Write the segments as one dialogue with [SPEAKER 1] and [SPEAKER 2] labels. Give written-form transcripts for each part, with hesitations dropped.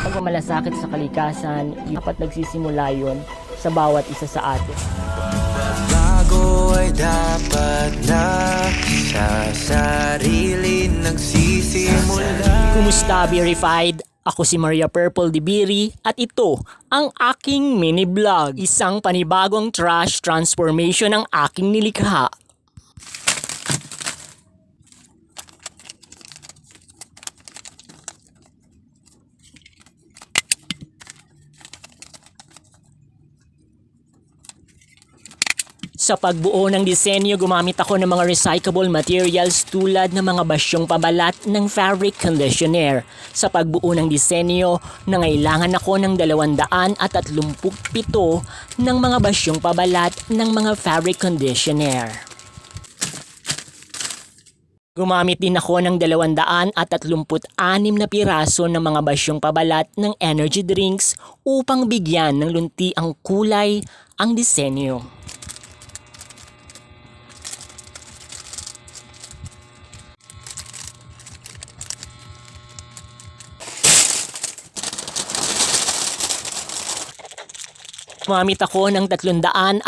[SPEAKER 1] pagmamalasakit sa kalikasan, dapat nagsisimula yun sa bawat isa sa atin.
[SPEAKER 2] Bago ay dapat na sa sarili nagsisimula.
[SPEAKER 1] Kumusta, Verified? Ako si Maria Purple Dibiri at ito ang aking mini vlog. Isang panibagong trash transformation ang aking nilikha. Sa pagbuo ng disenyo, gumamit ako ng mga recyclable materials tulad ng mga basyong pabalat ng fabric conditioner. Sa pagbuo ng disenyo, nangailangan ako ng 237 ng mga basyong pabalat ng mga fabric conditioner. Gumamit din ako ng 236 na piraso ng mga basyong pabalat ng energy drinks upang bigyan ng lunti ang kulay ang disenyo. Gumamit ako ng 312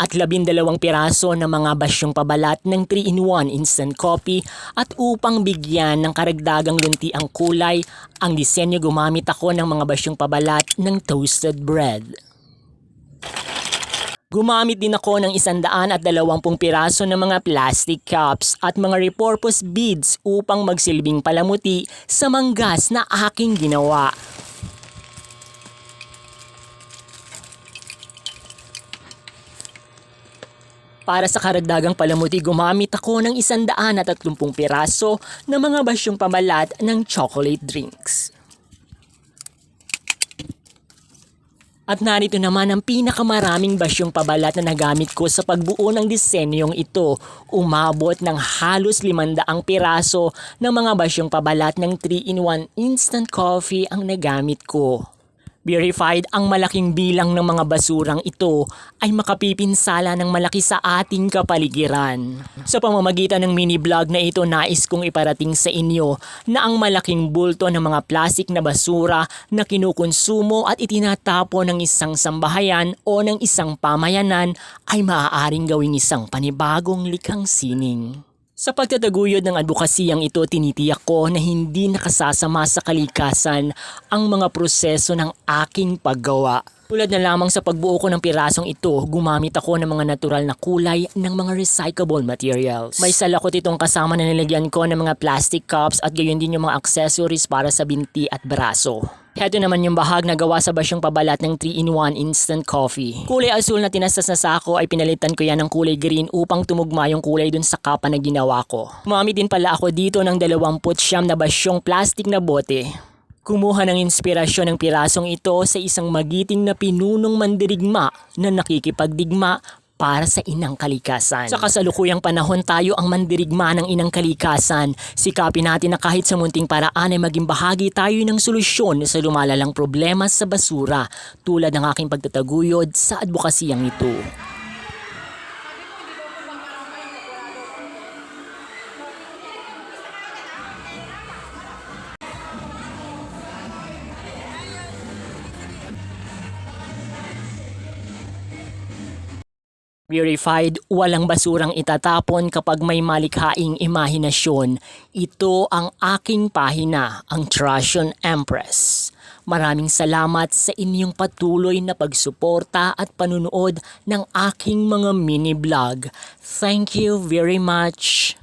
[SPEAKER 1] piraso ng mga basyong pabalat ng 3-in-1 instant coffee at upang bigyan ng karagdagang lunti ang kulay, ang disenyo gumamit ako ng mga basyong pabalat ng toasted bread. Gumamit din ako ng 120 piraso ng mga plastic cups at mga repurpose beads upang magsilbing palamuti sa manggas na aking ginawa. Para sa karagdagang palamuti, gumamit ako ng 130 piraso ng mga basyong pabalat ng chocolate drinks. At narito naman ang pinakamaraming basyong pabalat na nagamit ko sa pagbuo ng disenyong ito. Umabot ng halos 500 piraso ng mga basyong pabalat ng 3-in-1 instant coffee ang nagamit ko. Verified, ang malaking bilang ng mga basurang ito ay makapipinsala ng malaki sa ating kapaligiran. Sa pamamagitan ng mini vlog na ito, nais kong iparating sa inyo na ang malaking bulto ng mga plastik na basura na kinukonsumo at itinatapon ng isang sambahayan o ng isang pamayanan ay maaaring gawing isang panibagong likhang sining. Sa pagtataguyod ng advokasiyang ito, tinitiyak ko na hindi nakasasama sa kalikasan ang mga proseso ng aking paggawa. Tulad na lamang sa pagbuo ko ng pirasong ito, gumamit ako ng mga natural na kulay ng mga recyclable materials. May salakot itong kasama na nilagyan ko ng mga plastic cups at gayon din yung mga accessories para sa binti at braso. Heto naman yung bahag na gawa sa basyong pabalat ng 3-in-1 instant coffee. Kulay asul na tinastas na sako ay pinalitan ko yan ng kulay green upang tumugma yung kulay dun sa kapa na ginawa ko. Gumamit din pala ako dito ng 29 na basyong plastic na bote. Kumuha ng inspirasyon ng pirasong ito sa isang magiting na pinunong mandirigma na nakikipagdigma para sa inang kalikasan. Sa kasalukuyang panahon, tayo ang mandirigma ng inang kalikasan. Sikapin natin na kahit sa munting paraan ay maging bahagi tayo ng solusyon sa lumalalang problema sa basura, tulad ng aking pagtataguyod sa advokasiyang ito. Verified, walang basurang itatapon kapag may malikhaing imahinasyon. Ito ang aking pahina, ang Trashon Empress. Maraming salamat sa inyong patuloy na pagsuporta at panunood ng aking mga mini vlog. Thank you very much.